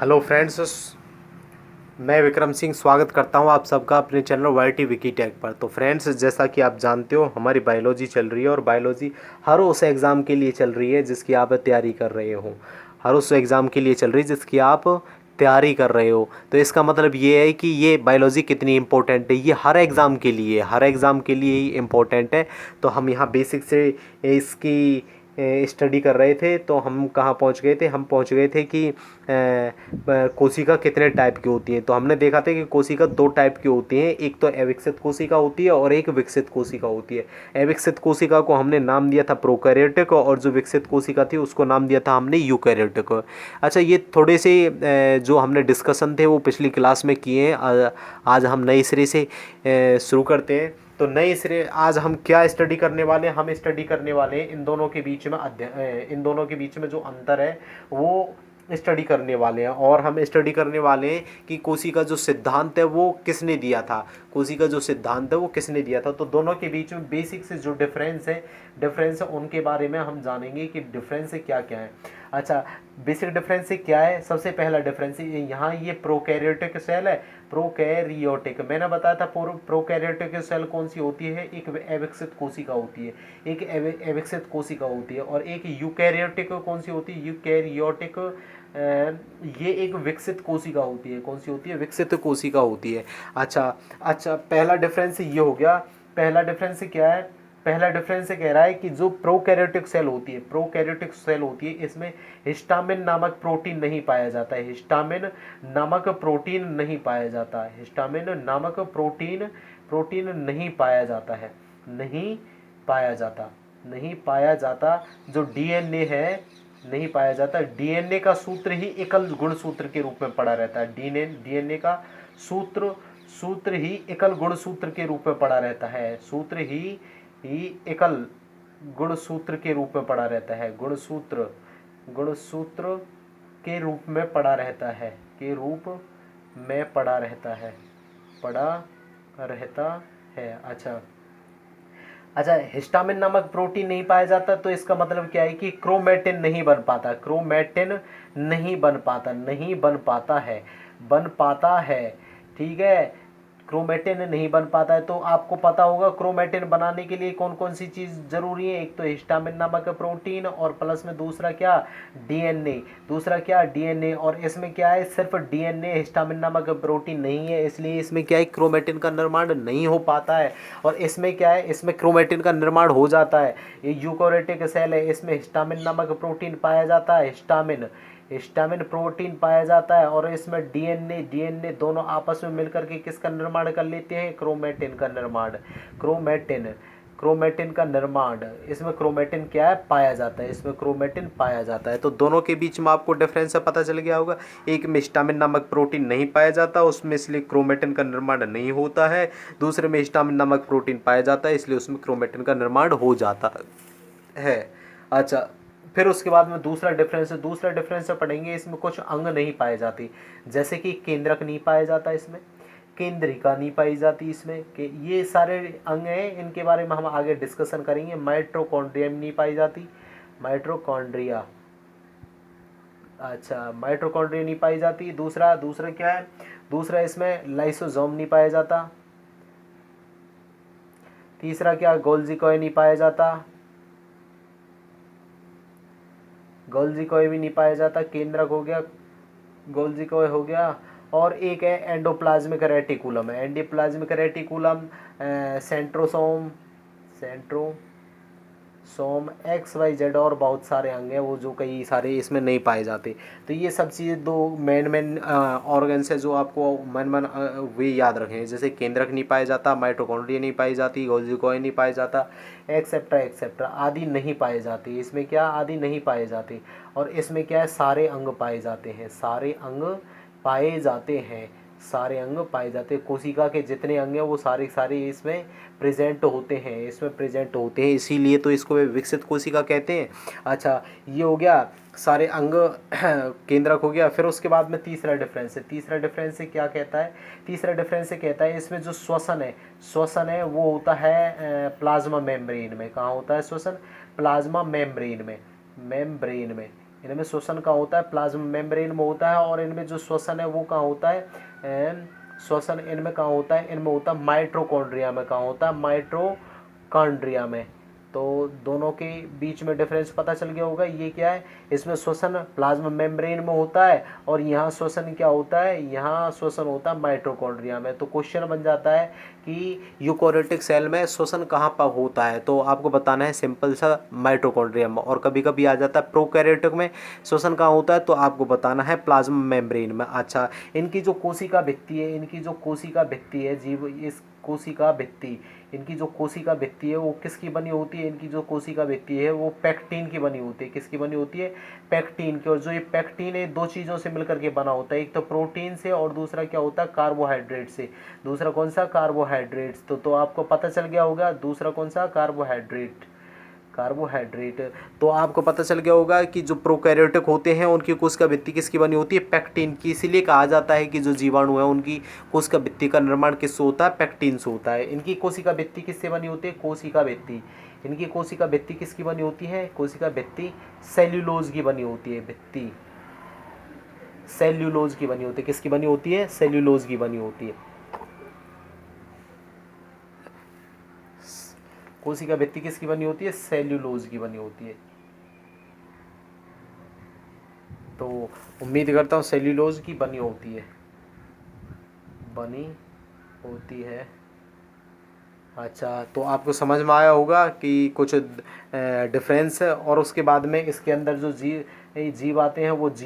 Hello friends, मैं विक्रम सिंह स्वागत करता हूं आप सबका अपने चैनल वाईटी विकीटेक पर। तो फ्रेंड्स, जैसा कि आप जानते हो हमारी बायोलॉजी चल रही है और बायोलॉजी हर उस एग्ज़ाम के लिए चल रही है जिसकी आप तैयारी कर रहे हो। हर उस एग्ज़ाम के लिए चल रही है जिसकी आप तैयारी कर रहे हो। तो इसका मतलब ये है कि ये बायोलॉजी कितनी इम्पोर्टेंट है, ये हर एग्ज़ाम के लिए ही इम्पोर्टेंट है। तो हम यहाँ बेसिक से इसकी स्टडी कर रहे थे। तो हम कहाँ पहुँच गए थे, हम पहुँच गए थे कि कोशिका कितने टाइप की होती है। तो हमने देखा था कि कोशिका दो टाइप की होती हैं, एक तो अविकसित कोशिका होती है और एक विकसित कोशिका होती है। अविकसित कोशिका को हमने नाम दिया था प्रोकैरियोटिक और जो विकसित कोशिका थी उसको नाम दिया था हमने यूकैरियोटिक। अच्छा, ये थोड़े से जो हमने डिस्कशन थे वो पिछली क्लास में किए हैं। आज हम नए सिरे से शुरू करते हैं। तो नए सिरे आज हम क्या स्टडी करने वाले हैं, हम स्टडी करने वाले हैं इन दोनों के बीच में इन दोनों के बीच में जो अंतर है वो स्टडी करने वाले हैं। और हम स्टडी करने वाले हैं कि कोशिका जो सिद्धांत है वो किसने दिया था, कोशिका जो सिद्धांत है वो किसने दिया था। तो दोनों के बीच में बेसिक से जो डिफरेंस है उनके बारे में हम जानेंगे कि डिफरेंस क्या क्या है। अच्छा, बेसिक डिफरेंस क्या है। सबसे पहला डिफरेंस यहाँ ये प्रोकैरियोटिक सेल है, प्रोकैरियोटिक मैंने बताया था। प्रोकैरियोटिक सेल कौन सी होती है, एक अविकसित कोशिका होती है, एक अविकसित कोशिका होती है। और एक यूकैरियोटिक कौन सी होती है, यूकैरियोटिक ये एक विकसित कोशिका होती है। कौन सी होती है, विकसित कोशिका होती है। अच्छा, पहला डिफरेंस ये हो गया। पहला डिफरेंस क्या है, पहला डिफरेंस कह रहा है कि जो प्रोकैरियोटिक सेल होती है, प्रोकैरियोटिक सेल होती है, इसमें हिस्टामिन नामक प्रोटीन नहीं पाया जाता है। हिस्टामिन नामक प्रोटीन नहीं पाया जाता है। हिस्टामिन नामक प्रोटीन नहीं पाया जाता है, नहीं पाया जाता, नहीं पाया जाता। जो डीएनए है नहीं पाया जाता। डीएनए का सूत्र ही एकल गुण सूत्र के रूप में पड़ा रहता है। डीएनए का सूत्र ही एकल गुण सूत्र के रूप में पड़ा रहता है। सूत्र ही एकल गुण सूत्र के रूप में पड़ा रहता है। गुण सूत्र के रूप में पड़ा रहता है, के रूप में पड़ा रहता है, पड़ा रहता है। अच्छा, हिस्टामिन नामक प्रोटीन नहीं पाया जाता तो इसका मतलब क्या है कि क्रोमेटिन नहीं बन पाता, क्रोमेटिन नहीं बन पाता, नहीं बन पाता है, बन पाता है। ठीक है, क्रोमेटिन नहीं बन पाता है। तो आपको पता होगा क्रोमेटिन बनाने के लिए कौन कौन सी चीज़ जरूरी है। एक तो हिस्टामिन नामक प्रोटीन और प्लस में दूसरा क्या, डीएनए। दूसरा क्या, डीएनए। और इसमें क्या है, सिर्फ डीएनए, हिस्टामिन नामक प्रोटीन नहीं है, इसलिए इसमें क्या है, क्रोमेटिन का निर्माण नहीं हो पाता है। और इसमें क्या है, इसमें क्रोमेटिन का निर्माण हो जाता है। ये यूकोरेटिक सेल है, इसमें हिस्टामिन नामक प्रोटीन पाया जाता है, हिस्टामिन प्रोटीन पाया जाता है। और इसमें डीएनए दोनों आपस में मिलकर के किसका निर्माण कर लेते हैं, क्रोमेटिन का निर्माण। क्रोमेटिन का निर्माण, इसमें क्रोमेटिन क्या है, पाया जाता है, इसमें क्रोमेटिन पाया जाता है। तो दोनों के बीच में आपको डिफरेंस पता चल गया होगा। एक में हिस्टामिन नामक प्रोटीन नहीं पाया जाता, उसमें इसलिए क्रोमेटिन का निर्माण नहीं होता है। दूसरे में हिस्टामिन नामक प्रोटीन पाया जाता है, इसलिए उसमें क्रोमेटिन का निर्माण हो जाता है। अच्छा, फिर उसके बाद में दूसरा डिफरेंस पढ़ेंगे। इसमें कुछ अंग नहीं पाए जाते, जैसे कि केंद्रक नहीं पाया जाता, इसमें केंद्रिका नहीं पाई जाती, इसमें कि ये सारे अंग हैं, इनके बारे में हम आगे डिस्कशन करेंगे। माइटोकॉन्ड्रिया नहीं पाई जाती, माइटोकॉन्ड्रिया। अच्छा, माइटोकॉन्ड्रिया नहीं पाई जाती। दूसरा क्या है, दूसरा इसमें लाइसोसोम नहीं पाया जाता। तीसरा क्या, गोल्जी कॉय नहीं पाया जाता, गोल्जी कॉय भी नहीं पाया जाता। केंद्रक हो गया, गोल्जी कॉय हो गया। और एक है एंडोप्लाज्मिक रेटिकुलम है, endoplasmic reticulum, centrosome, centrosome, X Y Z और बहुत सारे अंग हैं वो जो कई सारे इसमें नहीं पाए जाते। तो ये सब चीज़ें दो मेन ऑर्गन्स है जो आपको मन वे याद रखें। जैसे केंद्रक नहीं पाया जाता, माइटोकॉन्ड्रिया नहीं पाई जाती, गोल्जी कॉय नहीं पाया जाता, एक्सेप्ट्रा एक्सेप्ट्रा आदि नहीं पाए जाते। इसमें क्या, आदि नहीं पाए जाते। और इसमें क्या है, सारे अंग पाए जाते हैं, सारे अंग पाए जाते हैं, सारे अंग पाए जाते हैं। कोशिका के जितने अंग हैं वो सारे सारे इसमें प्रेजेंट होते हैं, इसमें प्रेजेंट होते हैं, इसीलिए तो इसको वे विकसित कोशिका कहते हैं। अच्छा, ये हो गया सारे अंग केंद्रक हो गया। फिर उसके बाद में तीसरा डिफरेंस से क्या कहता है, तीसरा डिफरेंस से कहता है इसमें जो श्वसन है वो होता है प्लाज्मा मेम्ब्रेन में। कहाँ होता है श्वसन, प्लाज्मा मेम्ब्रेन में, इनमें श्वसन कहाँ होता है, प्लाज्मा मेम्ब्रेन में होता है। और इनमें जो श्वसन है वो कहाँ होता है, श्वसन इनमें कहाँ होता है, इनमें होता है माइटोकॉन्ड्रिया में। कहाँ होता है, माइटोकॉन्ड्रिया में। तो दोनों के बीच में डिफरेंस पता चल गया होगा। ये क्या है, इसमें श्वसन प्लाज्मा मेम्ब्रेन में होता है और यहाँ श्वसन क्या होता है, यहाँ श्वसन होता है माइटोकॉन्ड्रिया में। तो क्वेश्चन बन जाता है कि यूकोरियोटिक सेल में श्वसन कहाँ पर होता है, तो आपको बताना है सिंपल सा माइटोकॉन्ड्रिया में। और कभी कभी आ जाता है प्रोकैरियोटिक में श्वसन कहाँ होता है, तो आपको बताना है प्लाज्मा मेम्ब्रेन में। अच्छा, इनकी जो कोशिका भित्ति है, इनकी जो कोशिका भित्ति है जीव, इस कोशिका भित्ति, इनकी जो कोशिका भित्ति है वो किसकी बनी होती है, इनकी जो कोशिका भित्ति है वो पैक्टीन की बनी होती है। किसकी बनी होती है, पैक्टीन की। और जो ये पैक्टीन है दो चीज़ों से मिलकर के बना होता है, एक तो प्रोटीन से और दूसरा क्या होता है, कार्बोहाइड्रेट से। दूसरा कौन सा, कार्बोहाइड्रेट्स। तो आपको पता चल गया होगा दूसरा कौन सा, कार्बोहाइड्रेट। कार्बोहाइड्रेट। तो आपको पता चल गया होगा कि जो प्रोकैरियोटिक होते हैं उनकी कोशिका भित्ति किसकी बनी होती है, पैक्टीन की। इसीलिए कहा जाता है कि जो जीवाणु है उनकी कोशिका भित्ति का निर्माण किससे होता है, पैक्टीन से होता है। इनकी कोशिका भित्ति किससे बनी होती है, कोशिका भित्ति। इनकी कोशिका भित्ति किसकी बनी होती है, कोशिका भित्ति सेल्यूलोज की बनी होती है। भित्ति सेल्यूलोज की बनी होती है। किसकी बनी होती है, सेल्यूलोज की बनी होती है। कोशिका भित्ति किसकी बनी होती है, सेल्यूलोज की बनी होती है। तो उम्मीद करता हूँ सेल्यूलोज की बनी होती है, बनी होती है। अच्छा, तो आपको समझ में आया होगा कि कुछ डिफरेंस है। और उसके बाद में इसके अंदर जो जीव आते हैं वो जीव